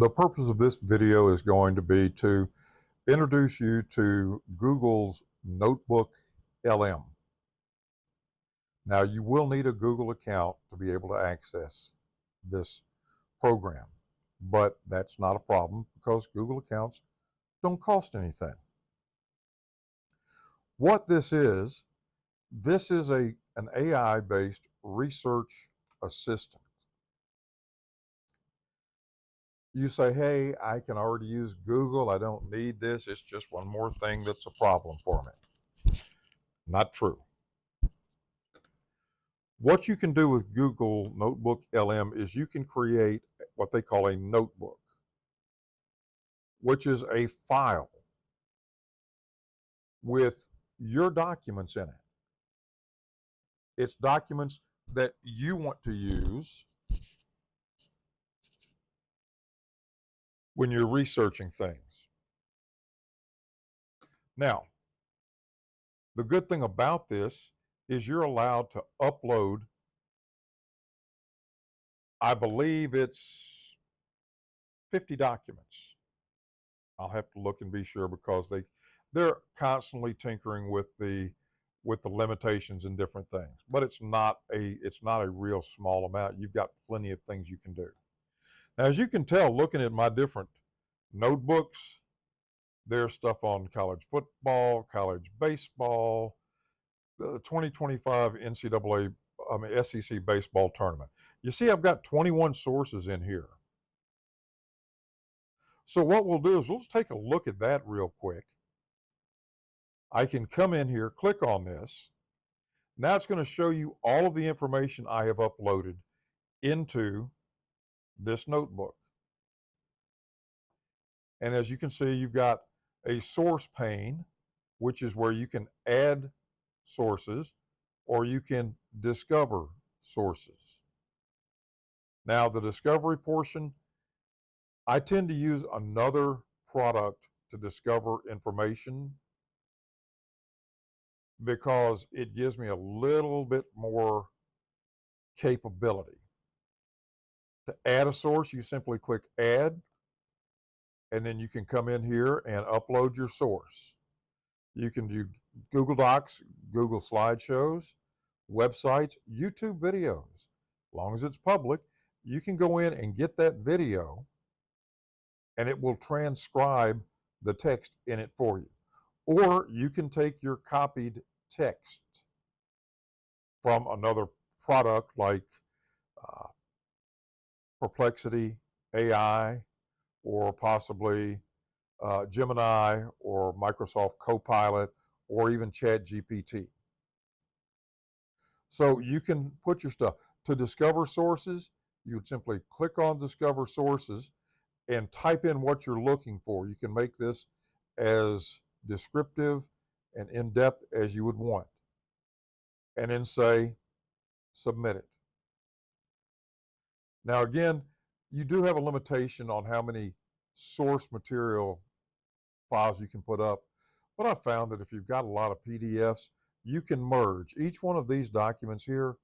The purpose of this video is going to be to introduce you to Google's NotebookLM. Now, you will need a Google account to be able to access this program, but that's not a problem because Google accounts don't cost anything. What this is an AI-based research assistant. You say, hey, I can already use Google. I don't need this. It's just one more thing that's a problem for me. Not true. What you can do with Google NotebookLM is you can create what they call a notebook, which is a file with your documents in it. It's documents that you want to use when you're researching things. Now, the good thing about this is you're allowed to upload, I believe it's 50 documents. I'll have to look and be sure because they're constantly tinkering with the limitations and different things. But it's not a real small amount. You've got plenty of things you can do. Now, as you can tell, looking at my different notebooks, there's stuff on college football, college baseball, the 2025 SEC baseball tournament. You see, I've got 21 sources in here. So what we'll do is we'll just take a look at that real quick. I can come in here, click on this. Now it's going to show you all of the information I have uploaded into this notebook. And as you can see, you've got a source pane, which is where you can add sources or you can discover sources. Now, the discovery portion, I tend to use another product to discover information because it gives me a little bit more capability. To add a source, you simply click add, and then you can come in here and upload your source. You can do Google Docs, Google Slideshows, websites, YouTube videos. As long as it's public, you can go in and get that video and it will transcribe the text in it for you. Or you can take your copied text from another product like Perplexity AI or possibly Gemini or Microsoft Copilot or even ChatGPT. So you can put your stuff. To discover sources, you would simply click on Discover Sources and type in what you're looking for. You can make this as descriptive and in-depth as you would want. And then say, submit it. Now again, you do have a limitation on how many source material files you can put up, but I found that if you've got a lot of PDFs, you can merge. Each one of these documents here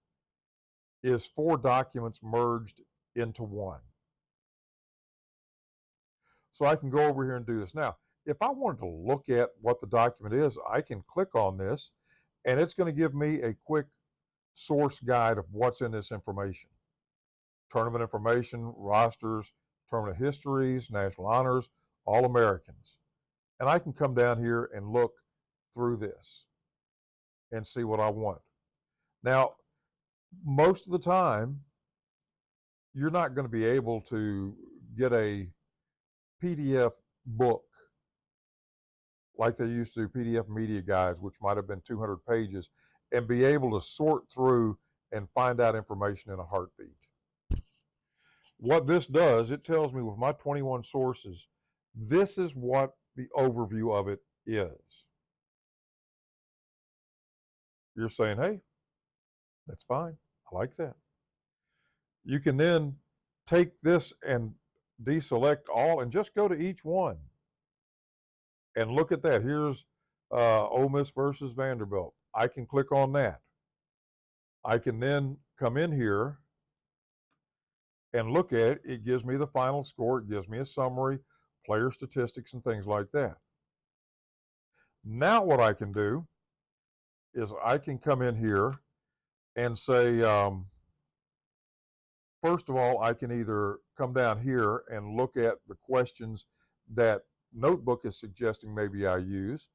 is 4 documents merged into one. So I can go over here and do this. Now, if I wanted to look at what the document is, I can click on this and it's going to give me a quick source guide of what's in this information. Tournament information, rosters, tournament histories, national honors, All-Americans. And I can come down here and look through this and see what I want. Now, most of the time, you're not going to be able to get a PDF book like they used to do PDF media guides, which might have been 200 pages, and be able to sort through and find out information in a heartbeat. What this does, it tells me with my 21 sources, this is what the overview of it is. You're saying, hey, that's fine. I like that. You can then take this and deselect all and just go to each one and look at that. Here's Ole Miss versus Vanderbilt. I can click on that. I can then come in here and look at it, it gives me the final score, it gives me a summary, player statistics, and things like that. Now what I can do is I can come in here and say, first of all, I can either come down here and look at the questions that Notebook is suggesting maybe I use.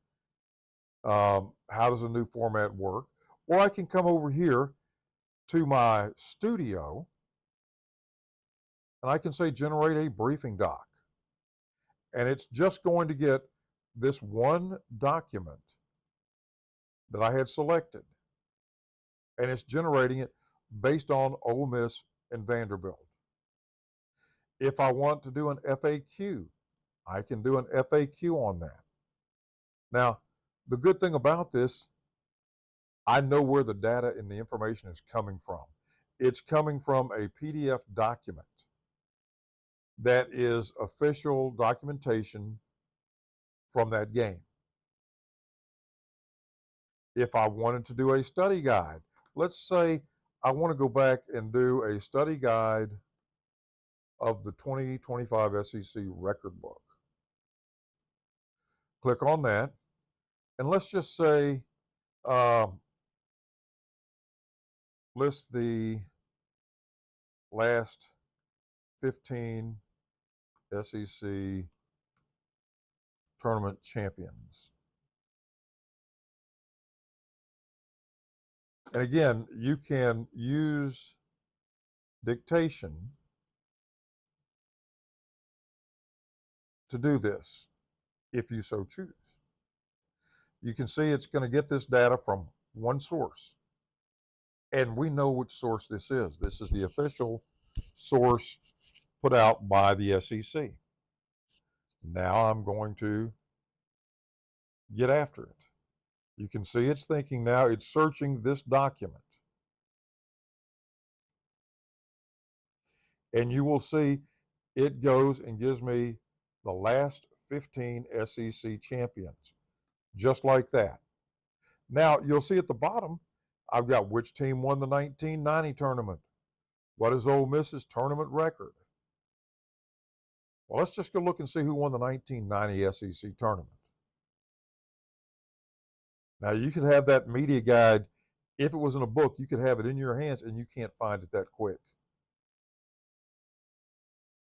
How does a new format work? Or I can come over here to my studio and I can say generate a briefing doc. And it's just going to get this one document that I had selected. And it's generating it based on Ole Miss and Vanderbilt. If I want to do an FAQ, I can do an FAQ on that. Now, the good thing about this, I know where the data and the information is coming from. It's coming from a PDF document that is official documentation from that game. If I wanted to do a study guide, let's say I want to go back and do a study guide of the 2025 SEC record book. Click on that, and let's just say list the last 15 SEC tournament champions. And again, you can use dictation to do this if you so choose. You can see it's going to get this data from one source. And we know which source this is. This is the official source put out by the SEC. Now I'm going to get after it. You can see it's thinking now, it's searching this document. And you will see it goes and gives me the last 15 SEC champions, just like that. Now, you'll see at the bottom, I've got which team won the 1990 tournament. What is Ole Miss's tournament record? Well, let's just go look and see who won the 1990 SEC tournament. Now, you could have that media guide. If it was in a book, you could have it in your hands and you can't find it that quick.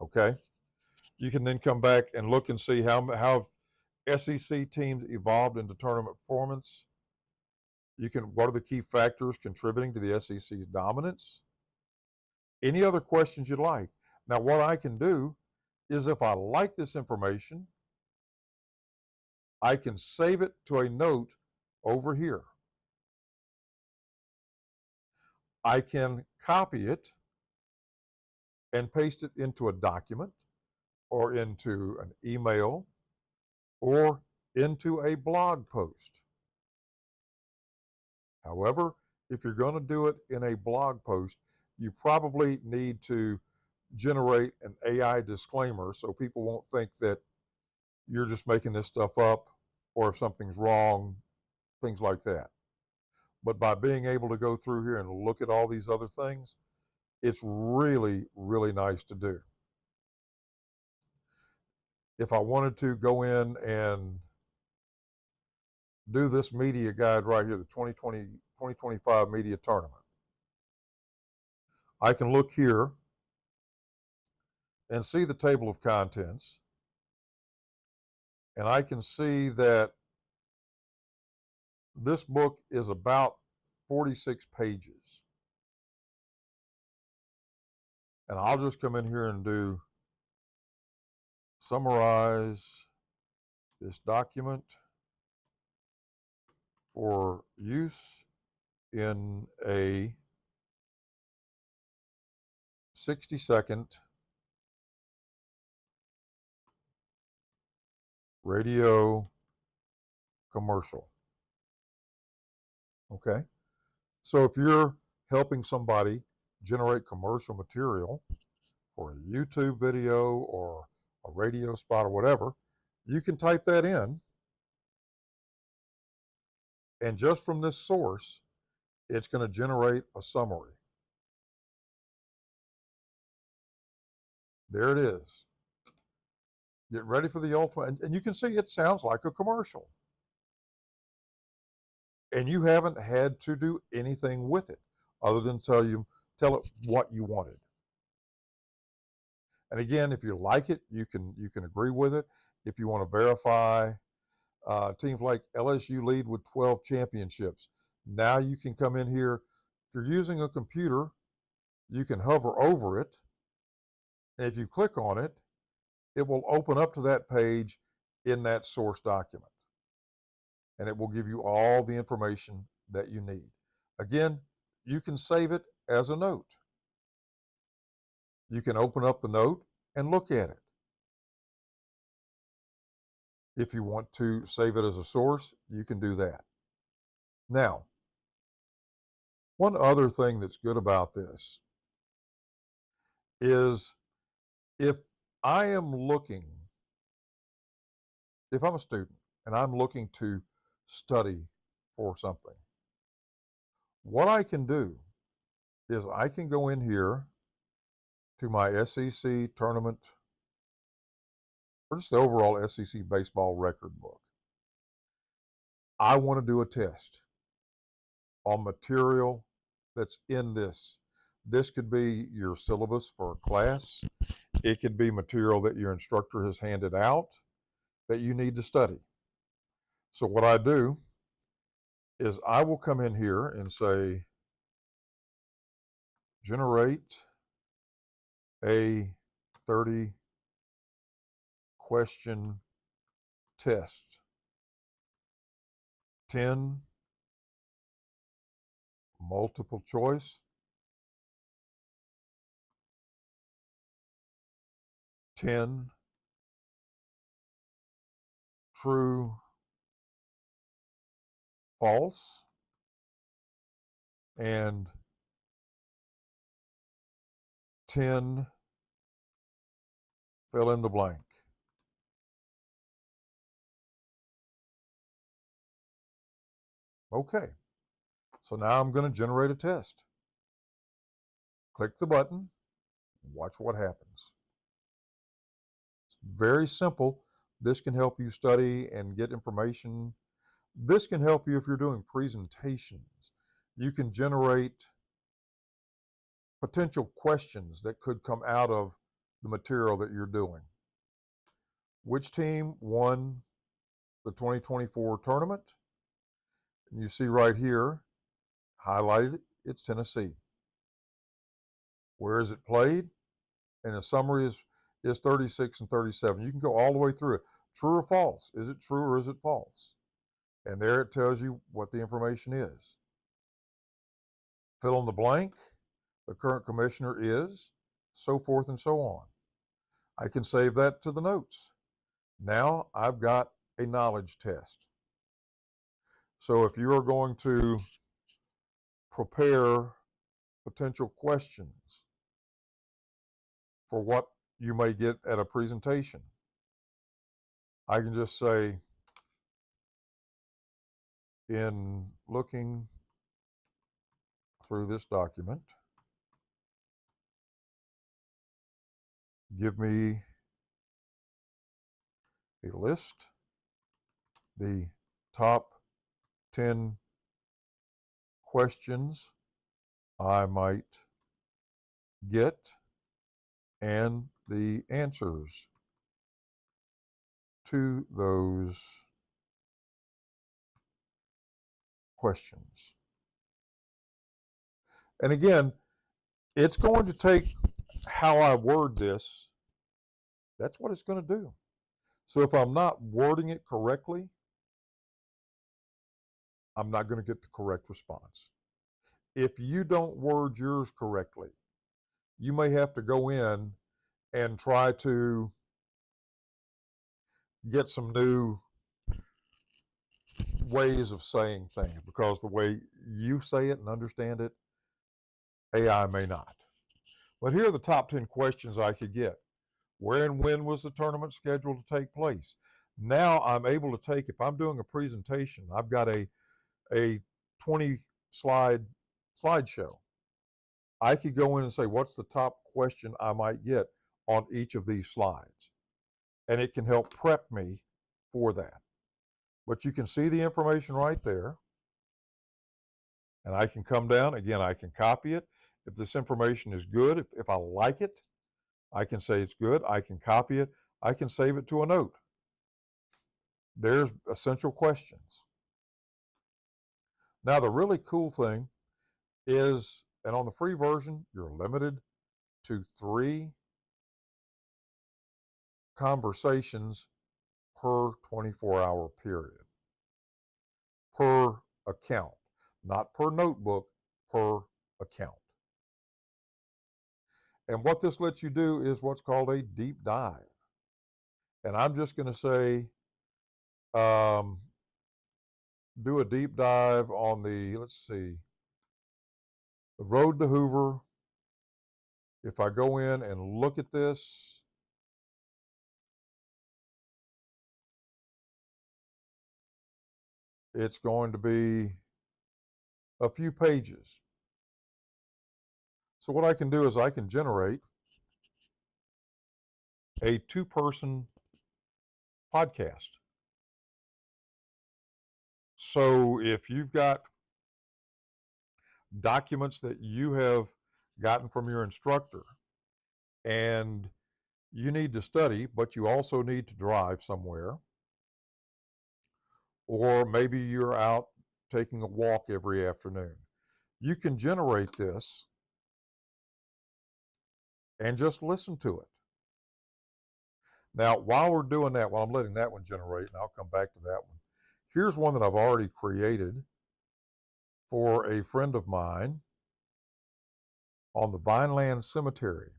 Okay? You can then come back and look and see how SEC teams evolved into tournament performance. What are the key factors contributing to the SEC's dominance? Any other questions you'd like. Now, what I can do is if I like this information, I can save it to a note over here. I can copy it and paste it into a document or into an email or into a blog post. However, if you're going to do it in a blog post, you probably need to generate an AI disclaimer so people won't think that you're just making this stuff up or if something's wrong, things like that. But by being able to go through here and look at all these other things, it's really, really nice to do. If I wanted to go in and do this media guide right here, the 2025 media tournament, I can look here and see the table of contents. And I can see that this book is about 46 pages. And I'll just come in here and do summarize this document for use in a 60-second radio commercial. Okay, so if you're helping somebody generate commercial material for a YouTube video or a radio spot or whatever, you can type that in, and just from this source, it's going to generate a summary. There it is. Get ready for the ultimate. And you can see it sounds like a commercial. And you haven't had to do anything with it other than tell it what you wanted. And again, if you like it, you can agree with it. If you want to verify, teams like LSU lead with 12 championships. Now you can come in here. If you're using a computer, you can hover over it. And if you click on it, it will open up to that page in that source document. And it will give you all the information that you need. Again, you can save it as a note. You can open up the note and look at it. If you want to save it as a source, you can do that. Now, one other thing that's good about this is if I am looking, if I'm a student and I'm looking to study for something, what I can do is I can go in here to my SEC tournament, or just the overall SEC baseball record book. I want to do a test on material that's in this. This could be your syllabus for a class. It could be material that your instructor has handed out that you need to study. So what I do is I will come in here and say, generate a 30 question test. 10 multiple choice, 10 true, false, and 10 fill in the blank. Okay, so now I'm going to generate a test. Click the button, watch what happens. It's very simple. This can help you study and get information. This can help you if you're doing presentations. You can generate potential questions that could come out of the material that you're doing. Which team won the 2024 tournament? And you see right here, highlighted, it's Tennessee. Where is it played? And the summary is 36 and 37. You can go all the way through it. True or false? Is it true or is it false? And there it tells you what the information is. Fill in the blank. The current commissioner is, so forth and so on. I can save that to the notes. Now I've got a knowledge test. So if you are going to prepare potential questions for what you may get at a presentation, I can just say, in looking through this document, give me a list, the top 10 questions I might get, and the answers to those questions. And again, it's going to take how I word this. That's what it's going to do. So if I'm not wording it correctly, I'm not going to get the correct response. If you don't word yours correctly, you may have to go in and try to get some new ways of saying things, because the way you say it and understand it, AI may not. But here are the top 10 questions I could get. Where and when was the tournament scheduled to take place? Now I'm able to take, if I'm doing a presentation, I've got a 20 slideshow. I could go in and say, what's the top question I might get on each of these slides. And it can help prep me for that. But you can see the information right there. And I can come down, again, I can copy it. If this information is good, if I like it, I can say it's good. I can copy it. I can save it to a note. There's essential questions. Now, the really cool thing is, and on the free version, you're limited to 3 conversations per 24-hour period, per account, not per notebook, per account. And what this lets you do is what's called a deep dive. And I'm just going to say, do a deep dive on the, let's see, the road to Hoover. If I go in and look at this, it's going to be a few pages. So what I can do is I can generate a 2-person podcast. So if you've got documents that you have gotten from your instructor and you need to study, but you also need to drive somewhere, or maybe you're out taking a walk every afternoon, you can generate this and just listen to it. Now, while we're doing that, while I'm letting that one generate, and I'll come back to that one, here's one that I've already created for a friend of mine on the Vineland Cemetery.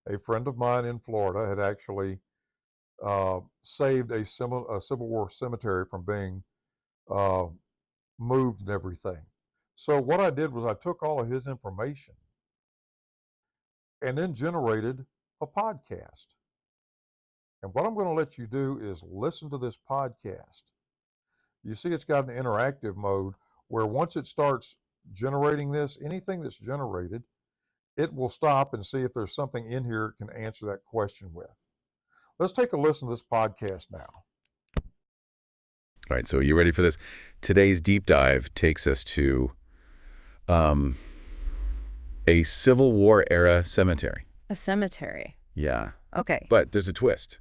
A friend of mine in Florida had actually saved a Civil War cemetery from being uh, moved and everything. So what I did was I took all of his information and then generated a podcast. And what I'm going to let you do is listen to this podcast. You see it's got an interactive mode where once it starts generating this, anything that's generated, it will stop and see if there's something in here it can answer that question with. Let's take a listen to this podcast now. All right, so are you ready for this? Today's deep dive takes us to a Civil War era cemetery. A cemetery. Yeah, Okay. but there's a twist.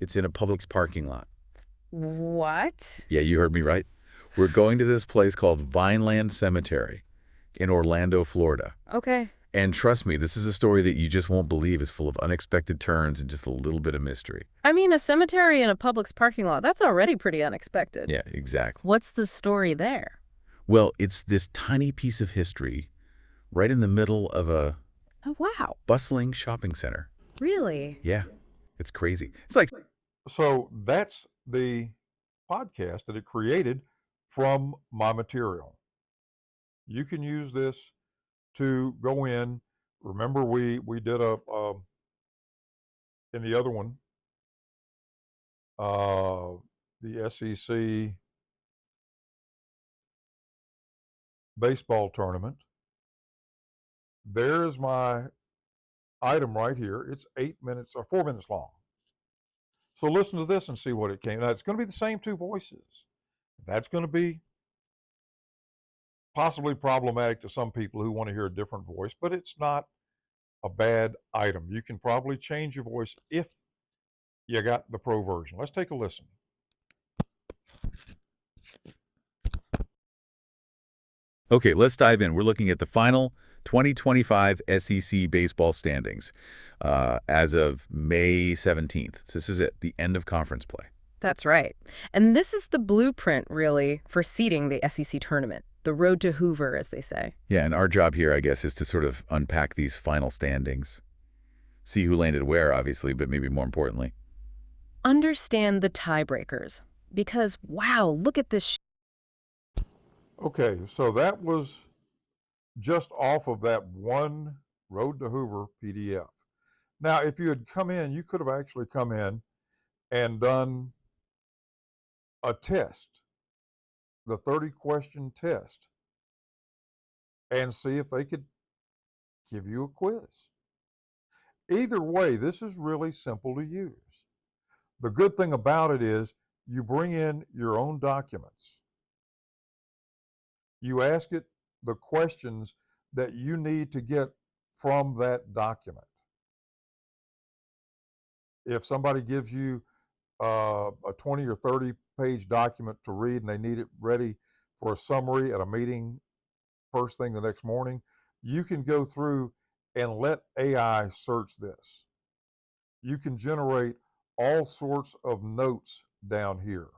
It's in a Publix parking lot. What? Yeah, you heard me right. We're going to this place called Vineland Cemetery in Orlando, Florida. Okay. And trust me, this is a story that you just won't believe is full of unexpected turns and just a little bit of mystery. I mean, a cemetery in a Publix parking lot, that's already pretty unexpected. Yeah, exactly. What's the story there? Well, it's this tiny piece of history right in the middle of a Oh, wow. bustling shopping center. Really? Yeah, it's crazy. It's like, So that's the podcast that it created from my material. You can use this to go in. Remember, we did in the other one, the SEC baseball tournament. There's my item right here. It's 8 minutes or 4 minutes long. So listen to this and see what it came. Now it's going to be the same 2 voices. That's going to be possibly problematic to some people who want to hear a different voice, but it's not a bad item. You can probably change your voice if you got the pro version. Let's take a listen. okay, let's dive in. We're looking at the final 2025 SEC baseball standings as of May 17th. So this is it, the end of conference play. That's right. And this is the blueprint, really, for seeding the SEC tournament. The road to Hoover, as they say. Yeah, and our job here, I guess, is to sort of unpack these final standings. See who landed where, obviously, but maybe more importantly. Understand the tiebreakers. Because, wow, look at this. Okay, so that was just off of that one Road to Hoover PDF. Now, if you had come in, you could have actually come in and done a test, the 30-question test, and see if they could give you a quiz. Either way, this is really simple to use. The good thing about it is you bring in your own documents. You ask it the questions that you need to get from that document. If somebody gives you a 20 or 30 page document to read and they need it ready for a summary at a meeting first thing the next morning, you can go through and let AI search this. You can generate all sorts of notes down here,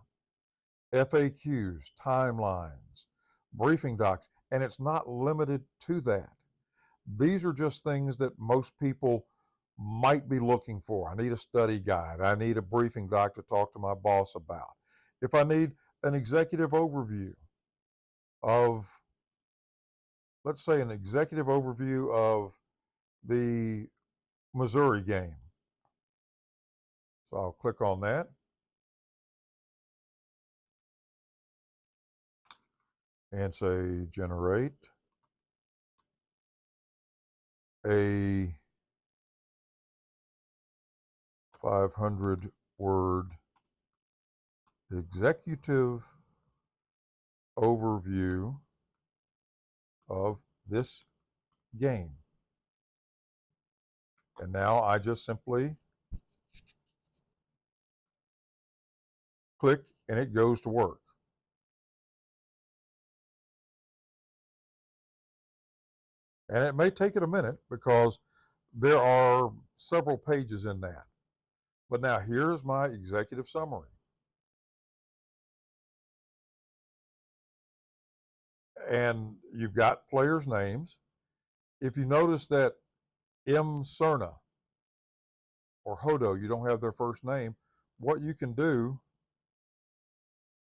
FAQs, timelines, briefing docs, and it's not limited to that. These are just things that most people might be looking for. I need a study guide. I need a briefing doc to talk to my boss about. If I need an executive overview of, let's say, an executive overview of the Missouri game. So I'll click on that and say generate a 500 word executive overview of this game. And now I just simply click and it goes to work. And it may take it a minute because there are several pages in that. But now here's my executive summary. And you've got players' names. If you notice that M. Cerna or Hodo, you don't have their first name, what you can do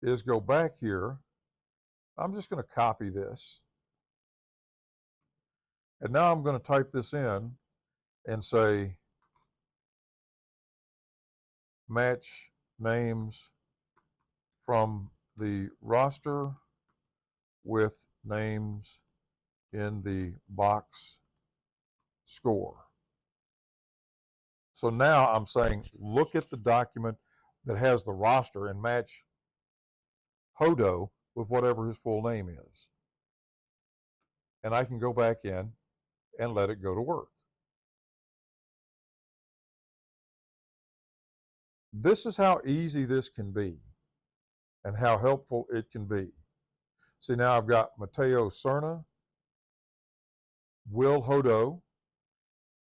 is go back here. I'm just going to copy this. And now I'm going to type this in and say match names from the roster with names in the box score. So now I'm saying, look at the document that has the roster and match Hodo with whatever his full name is. And I can go back in and let it go to work. This is how easy this can be and how helpful it can be. See, now I've got Mateo Cerna, Will Hodo,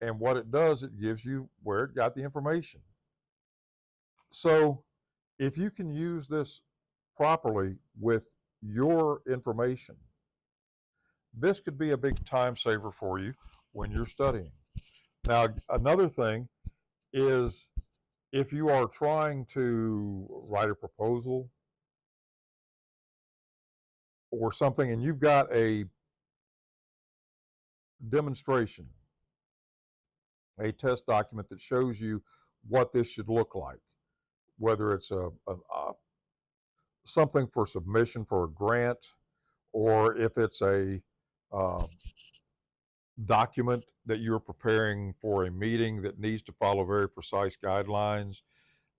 and what it does, it gives you where it got the information. So if you can use this properly with your information, this could be a big time saver for you when you're studying. Now, another thing is if you are trying to write a proposal or something and you've got a demonstration, a test document that shows you what this should look like, whether it's something for submission for a grant or if it's a uh, document that you're preparing for a meeting that needs to follow very precise guidelines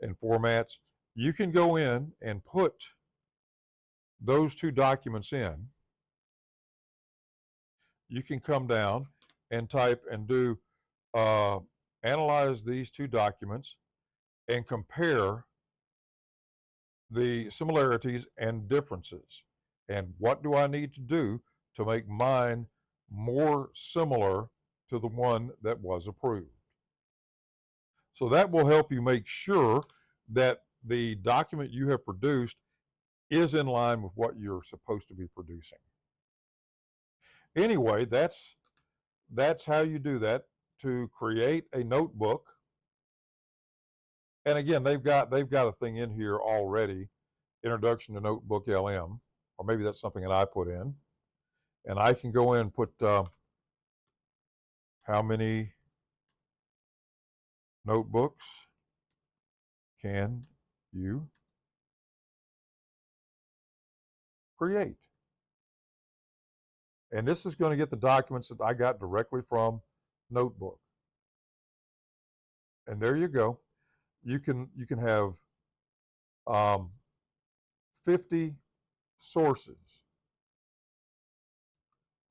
and formats, you can go in and put those two documents in. You can come down and type and do analyze these two documents and compare the similarities and differences. And what do I need to do to make mine more similar to the one that was approved? So that will help you make sure that the document you have produced is in line with what you're supposed to be producing. Anyway, that's how you do that, to create a notebook. And again, they've got a thing in here already, Introduction to NotebookLM, or maybe that's something that I put in. And I can go in and put how many notebooks can you create? And this is going to get the documents that I got directly from Notebook. And there you go. You can have 50 sources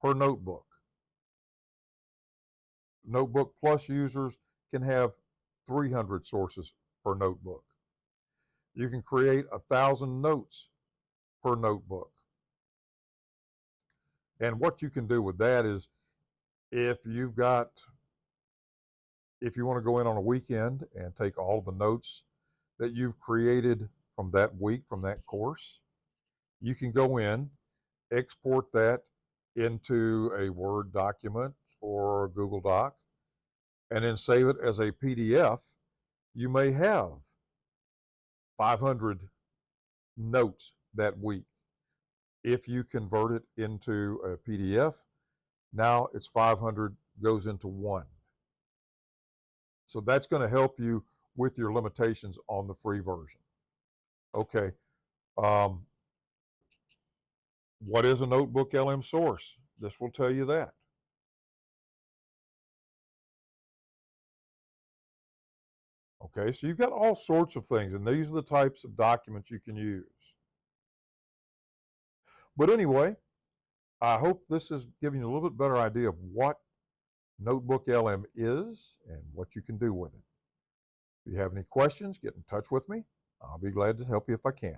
per notebook. Notebook Plus users can have 300 sources per notebook. You can create 1,000 notes per notebook. And what you can do with that is if you want to go in on a weekend and take all the notes that you've created from that week, from that course, you can go in, export that into a Word document or a Google Doc, and then save it as a PDF. You may have 500 notes that week. If you convert it into a PDF, now it's 500 goes into one. So that's going to help you with your limitations on the free version. Okay. Um, what is a NotebookLM source? This will tell you that. Okay, so you've got all sorts of things, and these are the types of documents you can use. But anyway, I hope this is giving you a little bit better idea of what NotebookLM is and what you can do with it. If you have any questions, get in touch with me. I'll be glad to help you if I can.